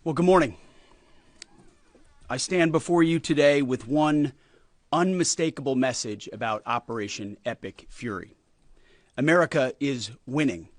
Well, good morning. I stand before you today with one unmistakable message about Operation Epic Fury. America is winning,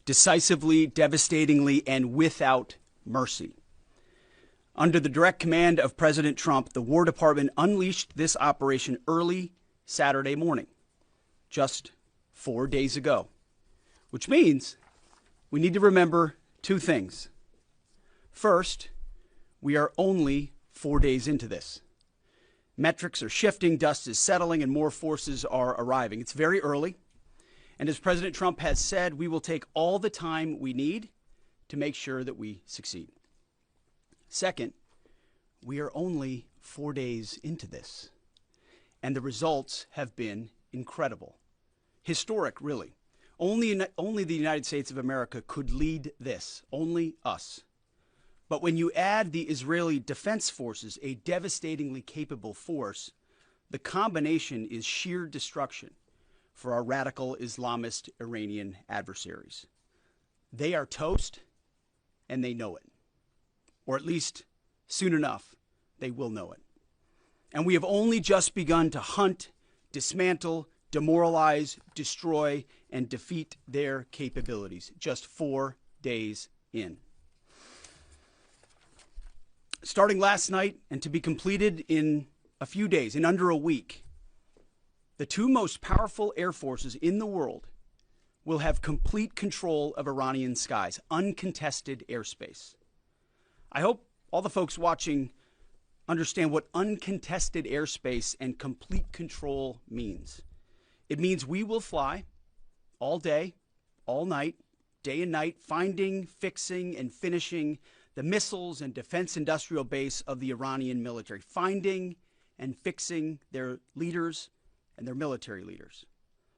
decisively, devastatingly, and without mercy. Under the direct command of President Trump, the War Department unleashed this operation early Saturday morning, just 4 days ago, which means we need to remember two things. First, we are only 4 days into this. Metrics are shifting, dust is settling, and more forces are arriving. It's very early, and as President Trump has said, we will take all the time we need to make sure that we succeed. Second, we are only 4 days into this, and the results have been incredible. Historic, really. Only the United States of America could lead this, only us. But when you add the Israeli Defense Forces, a devastatingly capable force, the combination is sheer destruction for our radical Islamist Iranian adversaries. They are toast, and they know it. Or at least, soon enough, they will know it. And we have only just begun to hunt, dismantle, demoralize, destroy, and defeat their capabilities, just 4 days in. Starting last night and to be completed in a few days, in under a week, the two most powerful air forces in the world will have complete control of Iranian skies, uncontested airspace. I hope all the folks watching understand what uncontested airspace and complete control means. It means we will fly all day, all night, day and night, finding, fixing, and finishing the missiles and defense industrial base of the Iranian military, finding and fixing their leaders and their military leaders,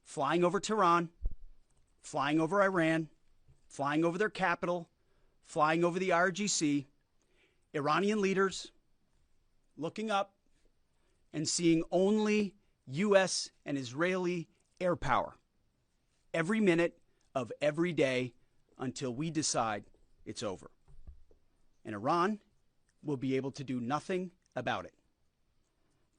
flying over Tehran, flying over Iran, flying over their capital, flying over the IRGC, Iranian leaders looking up and seeing only U.S. and Israeli air power every minute of every day until we decide it's over. And Iran will be able to do nothing about it.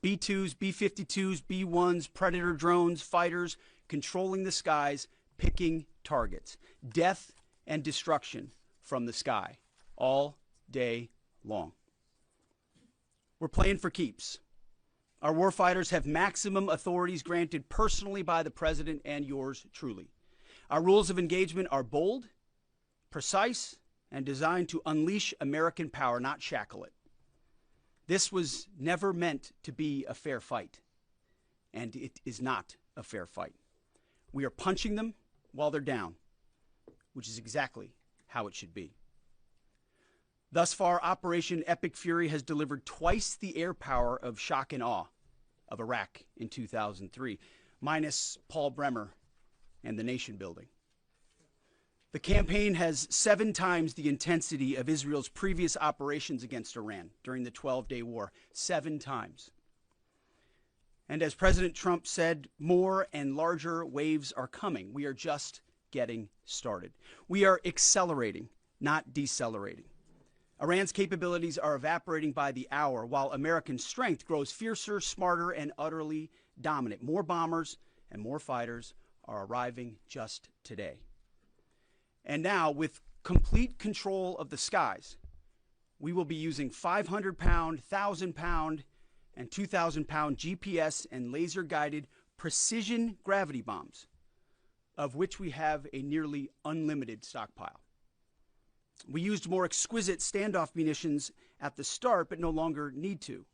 B-2s, B-52s, B-1s, Predator drones, fighters, controlling the skies, picking targets. Death and destruction from the sky all day long. We're playing for keeps. Our warfighters have maximum authorities granted personally by the president and yours truly. Our rules of engagement are bold, precise, and designed to unleash American power, not shackle it. This was never meant to be a fair fight, and it is not a fair fight. We are punching them while they're down, which is exactly how it should be. Thus far, Operation Epic Fury has delivered twice the air power of shock and awe of Iraq in 2003, minus Paul Bremer and the nation building. The campaign has 7 times the intensity of Israel's previous operations against Iran during the 12-day war, 7 times. And as President Trump said, more and larger waves are coming. We are just getting started. We are accelerating, not decelerating. Iran's capabilities are evaporating by the hour, while American strength grows fiercer, smarter, and utterly dominant. More bombers and more fighters are arriving just today. And now, with complete control of the skies, we will be using 500-pound, 1,000-pound, and 2,000-pound GPS and laser-guided precision gravity bombs, of which we have a nearly unlimited stockpile. We used more exquisite standoff munitions at the start, but no longer need to.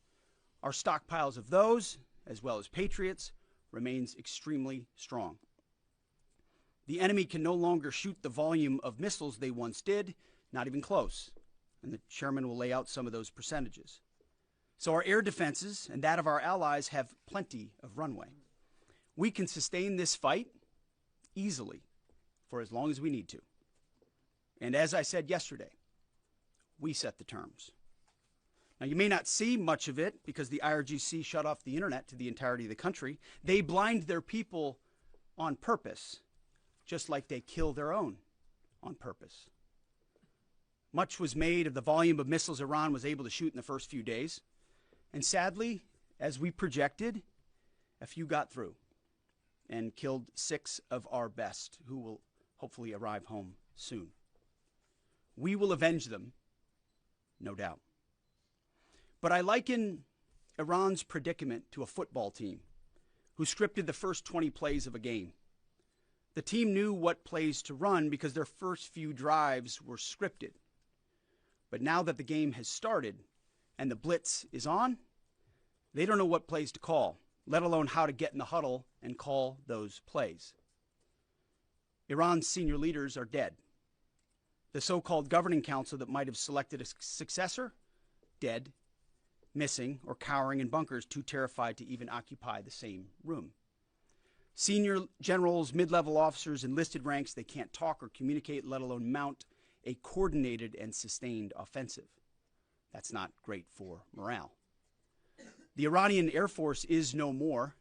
Our stockpiles of those, as well as Patriots, remains extremely strong. The enemy can no longer shoot the volume of missiles they once did, not even close. And the chairman will lay out some of those percentages. So our air defenses and that of our allies have plenty of runway. We can sustain this fight easily for as long as we need to. And as I said yesterday, we set the terms. Now, you may not see much of it because the IRGC shut off the internet to the entirety of the country. They blind their people on purpose, just like they kill their own on purpose. Much was made of the volume of missiles Iran was able to shoot in the first few days. And sadly, as we projected, a few got through and killed 6 of our best, who will hopefully arrive home soon. We will avenge them, no doubt. But I liken Iran's predicament to a football team who scripted the first 20 plays of a game. The team knew what plays to run because their first few drives were scripted. But now that the game has started and the blitz is on, they don't know what plays to call, let alone how to get in the huddle and call those plays. Iran's senior leaders are dead. The so-called governing council that might have selected a successor, dead, missing, or cowering in bunkers, too terrified to even occupy the same room. Senior generals, mid-level officers, enlisted ranks, they can't talk or communicate, let alone mount a coordinated and sustained offensive. That's not great for morale. The Iranian Air Force is no more,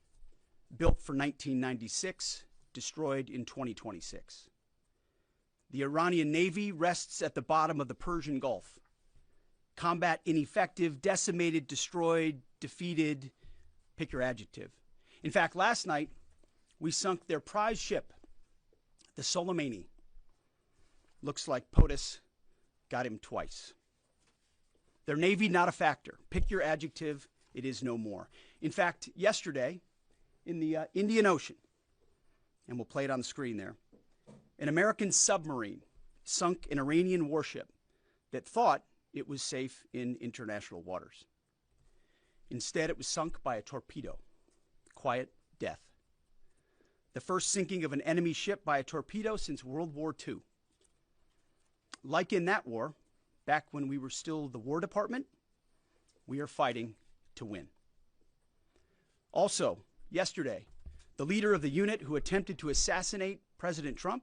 built for 1996, destroyed in 2026. The Iranian Navy rests at the bottom of the Persian Gulf. Combat ineffective, decimated, destroyed, defeated, pick your adjective. In fact, last night, we sunk their prize ship, the Soleimani. Looks like POTUS got him twice. Their Navy, not a factor. Pick your adjective, it is no more. In fact, yesterday, in the Indian Ocean, and we'll play it on the screen there, an American submarine sunk an Iranian warship that thought it was safe in international waters. Instead, it was sunk by a torpedo. Quiet death. The first sinking of an enemy ship by a torpedo since World War II. Like in that war, back when we were still the War Department, we are fighting to win. Also, yesterday, the leader of the unit who attempted to assassinate President Trump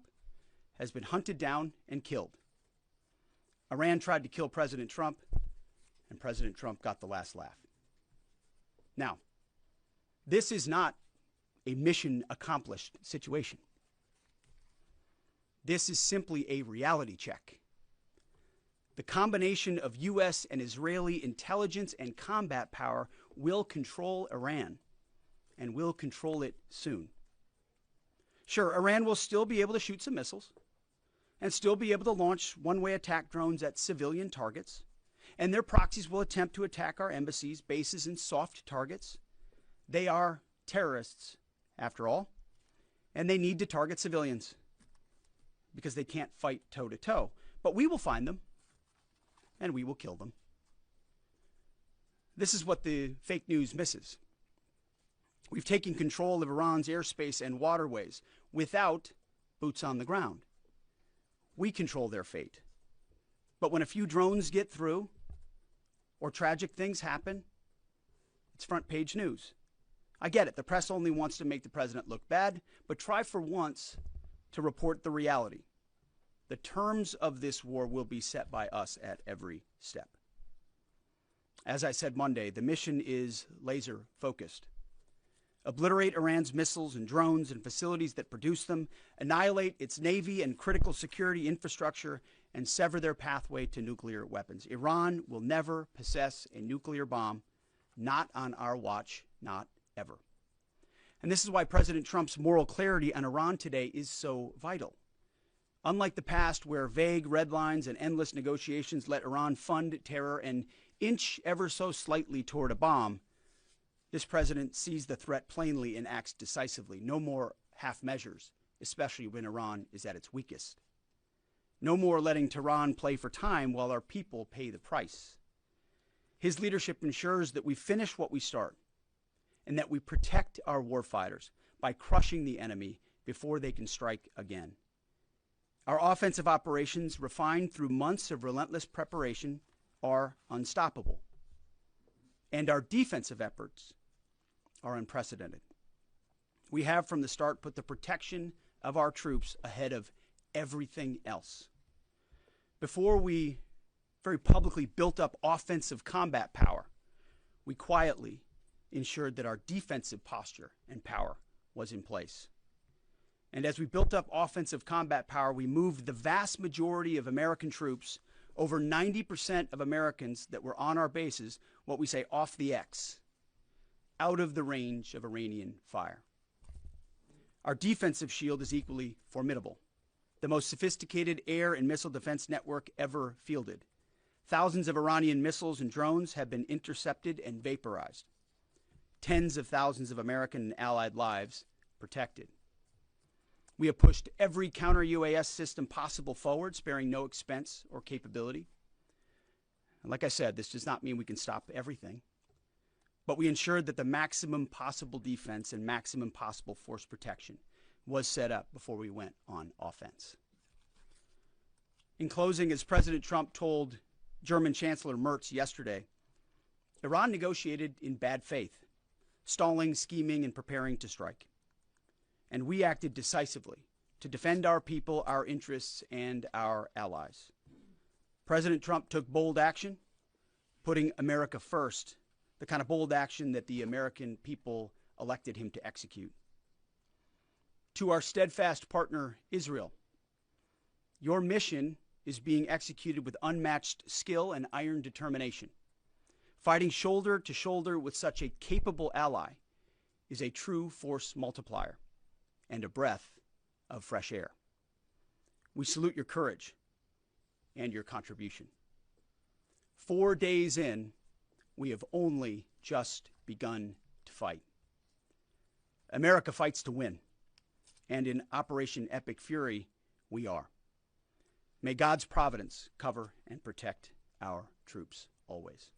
has been hunted down and killed. Iran tried to kill President Trump, and President Trump got the last laugh. Now, this is not a mission accomplished situation. This is simply a reality check. The combination of U.S. and Israeli intelligence and combat power will control Iran, and will control it soon. Sure, Iran will still be able to shoot some missiles and still be able to launch one-way attack drones at civilian targets, and their proxies will attempt to attack our embassies, bases, and soft targets. They are terrorists, after all, and they need to target civilians because they can't fight toe-to-toe. But we will find them, and we will kill them. This is what the fake news misses. We've taken control of Iran's airspace and waterways without boots on the ground. We control their fate. But when a few drones get through or tragic things happen, it's front page news. I get it. The press only wants to make the president look bad, but try for once to report the reality. The terms of this war will be set by us at every step. As I said Monday, the mission is laser focused. Obliterate Iran's missiles and drones and facilities that produce them, annihilate its navy and critical security infrastructure, and sever their pathway to nuclear weapons. Iran will never possess a nuclear bomb, not on our watch, not ever. And this is why President Trump's moral clarity on Iran today is so vital. Unlike the past, where vague red lines and endless negotiations let Iran fund terror and inch ever so slightly toward a bomb, this president sees the threat plainly and acts decisively. No more half measures, especially when Iran is at its weakest. No more letting Tehran play for time while our people pay the price. His leadership ensures that we finish what we start and that we protect our warfighters by crushing the enemy before they can strike again. Our offensive operations, refined through months of relentless preparation, are unstoppable. And our defensive efforts are unprecedented. We have from the start put the protection of our troops ahead of everything else. Before we very publicly built up offensive combat power, we quietly ensured that our defensive posture and power was in place. And as we built up offensive combat power, we moved the vast majority of American troops over 90% of Americans that were on our bases, what we say off the X, out of the range of Iranian fire. Our defensive shield is equally formidable, the most sophisticated air and missile defense network ever fielded. Thousands of Iranian missiles and drones have been intercepted and vaporized. Tens of thousands of American and allied lives protected. We have pushed every counter-UAS system possible forward, sparing no expense or capability. And like I said, this does not mean we can stop everything, but we ensured that the maximum possible defense and maximum possible force protection was set up before we went on offense. In closing, as President Trump told German Chancellor Merz yesterday, Iran negotiated in bad faith, stalling, scheming, and preparing to strike. And we acted decisively to defend our people, our interests, and our allies. President Trump took bold action, putting America first, the kind of bold action that the American people elected him to execute. To our steadfast partner, Israel, your mission is being executed with unmatched skill and iron determination. Fighting shoulder to shoulder with such a capable ally is a true force multiplier and a breath of fresh air. We salute your courage and your contribution. 4 days in, we have only just begun to fight. America fights to win, and in Operation Epic Fury, we are. May God's providence cover and protect our troops always.